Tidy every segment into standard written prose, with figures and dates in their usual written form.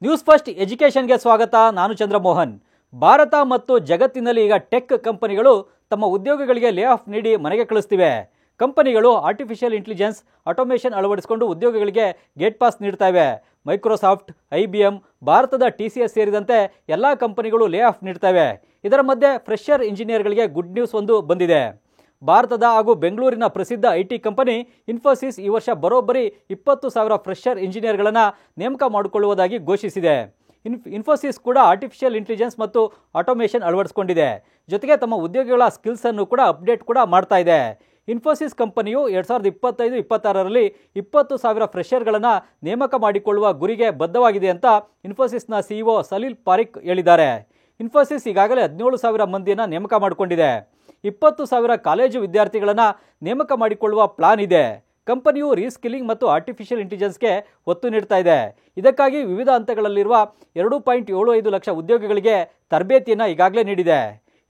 News first ಎಜುಕೇಷನ್ಗೆ ಸ್ವಾಗತ. ನಾನು ಚಂದ್ರಮೋಹನ್. ಭಾರತ ಮತ್ತು ಜಗತ್ತಿನಲ್ಲಿ ಈಗ ಟೆಕ್ ಕಂಪನಿಗಳು ತಮ್ಮ ಉದ್ಯೋಗಿಗಳಿಗೆ ಲೇ ಆಫ್ ನೀಡಿ ಮನೆಗೆ ಕಳಿಸ್ತಿವೆ. ಕಂಪನಿಗಳು ಆರ್ಟಿಫಿಷಿಯಲ್ ಇಂಟೆಲಿಜೆನ್ಸ್ ಆಟೋಮೇಷನ್ ಅಳವಡಿಸಿಕೊಂಡು ಉದ್ಯೋಗಿಗಳಿಗೆ ಗೇಟ್ ಪಾಸ್ ನೀಡ್ತಾ ಇವೆ. ಮೈಕ್ರೋಸಾಫ್ಟ್, IBM, ಭಾರತದ TCS ಸೇರಿದಂತೆ ಎಲ್ಲ ಕಂಪನಿಗಳು ಲೇ ಆಫ್ ನೀಡ್ತವೆ. ಇದರ ಮಧ್ಯೆ ಫ್ರೆಷರ್ ಇಂಜಿನಿಯರ್ಗಳಿಗೆ ಗುಡ್ ನ್ಯೂಸ್ ಒಂದು ಬಂದಿದೆ. ಭಾರತದ ಹಾಗೂ ಬೆಂಗಳೂರಿನ ಪ್ರಸಿದ್ಧ IT ಕಂಪನಿ ಇನ್ಫೋಸಿಸ್ ಈ ವರ್ಷ ಬರೋಬ್ಬರಿ 20,000 ಫ್ರೆಷರ್ ಇಂಜಿನಿಯರ್ಗಳನ್ನು ನೇಮಕ ಮಾಡಿಕೊಳ್ಳುವುದಾಗಿ ಘೋಷಿಸಿದೆ. ಇನ್ಫೋಸಿಸ್ ಕೂಡ ಆರ್ಟಿಫಿಷಿಯಲ್ ಇಂಟೆಲಿಜೆನ್ಸ್ ಮತ್ತು ಆಟೋಮೇಷನ್ ಅಳವಡಿಸಿಕೊಂಡಿದೆ. ಜೊತೆಗೆ ತಮ್ಮ ಉದ್ಯೋಗಿಗಳ ಸ್ಕಿಲ್ಸನ್ನು ಕೂಡ ಅಪ್ಡೇಟ್ ಕೂಡ ಮಾಡ್ತಾ ಇದೆ. ಇನ್ಫೋಸಿಸ್ ಕಂಪನಿಯು 2025-26ರಲ್ಲಿ 20,000 ಫ್ರೆಷರ್ಗಳನ್ನು ನೇಮಕ ಮಾಡಿಕೊಳ್ಳುವ ಗುರಿಗೆ ಬದ್ಧವಾಗಿದೆ ಅಂತ ಇನ್ಫೋಸಿಸ್ನ CEO ಸಲೀಲ್ ಪಾರಿಕ್ ಹೇಳಿದ್ದಾರೆ. ಇನ್ಫೋಸಿಸ್ ಈಗಾಗಲೇ 17,000 ಮಂದಿಯನ್ನು ನೇಮಕ ಮಾಡಿಕೊಂಡಿದೆ. 20,000 ಕಾಲೇಜು ವಿದ್ಯಾರ್ಥಿಗಳನ್ನು ನೇಮಕ ಮಾಡಿಕೊಳ್ಳುವ ಪ್ಲಾನ್ ಇದೆ. ಕಂಪನಿಯು ರೀಸ್ಕಿಲಿಂಗ್ ಮತ್ತು ಆರ್ಟಿಫಿಷಿಯಲ್ ಇಂಟೆಲಿಜೆನ್ಸ್ಗೆ ಒತ್ತು ನೀಡ್ತಾ ಇದೆ. ಇದಕ್ಕಾಗಿ ವಿವಿಧ ಹಂತಗಳಲ್ಲಿರುವ 2.75 ಲಕ್ಷ ಉದ್ಯೋಗಿಗಳಿಗೆ ತರಬೇತಿಯನ್ನು ಈಗಾಗಲೇ ನೀಡಿದೆ.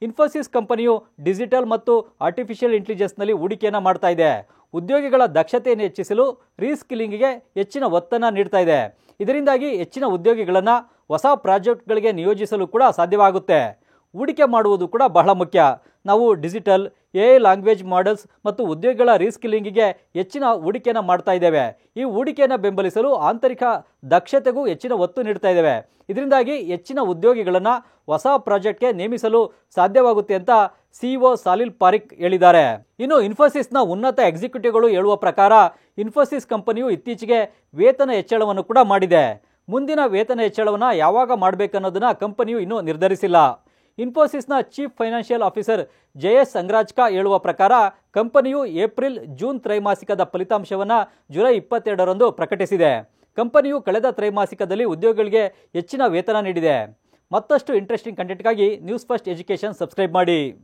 ಇನ್ಫೋಸಿಸ್ ಕಂಪನಿಯು ಡಿಜಿಟಲ್ ಮತ್ತು ಆರ್ಟಿಫಿಷಿಯಲ್ ಇಂಟೆಲಿಜೆನ್ಸ್ನಲ್ಲಿ ಹೂಡಿಕೆಯನ್ನು ಮಾಡ್ತಾ ಇದೆ. ಉದ್ಯೋಗಿಗಳ ದಕ್ಷತೆಯನ್ನು ಹೆಚ್ಚಿಸಲು ರೀಸ್ಕಿಲಿಂಗ್ಗೆ ಹೆಚ್ಚಿನ ಒತ್ತನ್ನು ನೀಡ್ತಾ ಇದೆ. ಇದರಿಂದಾಗಿ ಹೆಚ್ಚಿನ ಉದ್ಯೋಗಿಗಳನ್ನು ಹೊಸ ಪ್ರಾಜೆಕ್ಟ್ಗಳಿಗೆ ನಿಯೋಜಿಸಲು ಕೂಡ ಸಾಧ್ಯವಾಗುತ್ತೆ. ಹೂಡಿಕೆ ಮಾಡುವುದು ಕೂಡ ಬಹಳ ಮುಖ್ಯ. ನಾವು ಡಿಜಿಟಲ್, AI ಲ್ಯಾಂಗ್ವೇಜ್ ಮಾಡೆಲ್ಸ್ ಮತ್ತು ಉದ್ಯೋಗಿಗಳ ರೀಸ್ಕಿಲಿಂಗಿಗೆ ಹೆಚ್ಚಿನ ಹೂಡಿಕೆಯನ್ನು ಮಾಡ್ತಾ ಇದ್ದೇವೆ. ಈ ಹೂಡಿಕೆಯನ್ನು ಬೆಂಬಲಿಸಲು ಆಂತರಿಕ ದಕ್ಷತೆಗೂ ಹೆಚ್ಚಿನ ಒತ್ತು ನೀಡ್ತಾ ಇದ್ದೇವೆ. ಇದರಿಂದಾಗಿ ಹೆಚ್ಚಿನ ಉದ್ಯೋಗಿಗಳನ್ನು ಹೊಸ ಪ್ರಾಜೆಕ್ಟ್ಗೆ ನೇಮಿಸಲು ಸಾಧ್ಯವಾಗುತ್ತೆ ಅಂತ CEO ಸಲೀಲ್ ಪಾರಿಕ್ ಹೇಳಿದ್ದಾರೆ. ಇನ್ನು ಇನ್ಫೋಸಿಸ್ನ ಉನ್ನತ ಎಕ್ಸಿಕ್ಯೂಟಿವ್ಗಳು ಹೇಳುವ ಪ್ರಕಾರ ಇನ್ಫೋಸಿಸ್ ಕಂಪನಿಯು ಇತ್ತೀಚೆಗೆ ವೇತನ ಹೆಚ್ಚಳವನ್ನು ಕೂಡ ಮಾಡಿದೆ. ಮುಂದಿನ ವೇತನ ಹೆಚ್ಚಳವನ್ನು ಯಾವಾಗ ಮಾಡಬೇಕನ್ನೋದನ್ನು ಕಂಪನಿಯು ಇನ್ನೂ ನಿರ್ಧರಿಸಿಲ್ಲ. ಇನ್ಫೋಸಿಸ್ನ ಚೀಫ್ ಫೈನಾನ್ಷಿಯಲ್ ಆಫೀಸರ್ JS ಸಂಗ್ರಾಜ್ಕಾ ಹೇಳುವ ಪ್ರಕಾರ ಕಂಪನಿಯು ಏಪ್ರಿಲ್-ಜೂನ್ ತ್ರೈಮಾಸಿಕದ ಫಲಿತಾಂಶವನ್ನು ಜುಲೈ 22ರಂದು ಪ್ರಕಟಿಸಿದೆ. ಕಂಪನಿಯು ಕಳೆದ ತ್ರೈಮಾಸಿಕದಲ್ಲಿ ಉದ್ಯೋಗಿಗಳಿಗೆ ಹೆಚ್ಚಿನ ವೇತನ ನೀಡಿದೆ. ಮತ್ತಷ್ಟು ಇಂಟ್ರೆಸ್ಟಿಂಗ್ ಕಂಟೆಂಟ್ಗಾಗಿ ನ್ಯೂಸ್ ಫಸ್ಟ್ ಎಜುಕೇಷನ್ ಸಬ್ಸ್ಕ್ರೈಬ್ ಮಾಡಿ.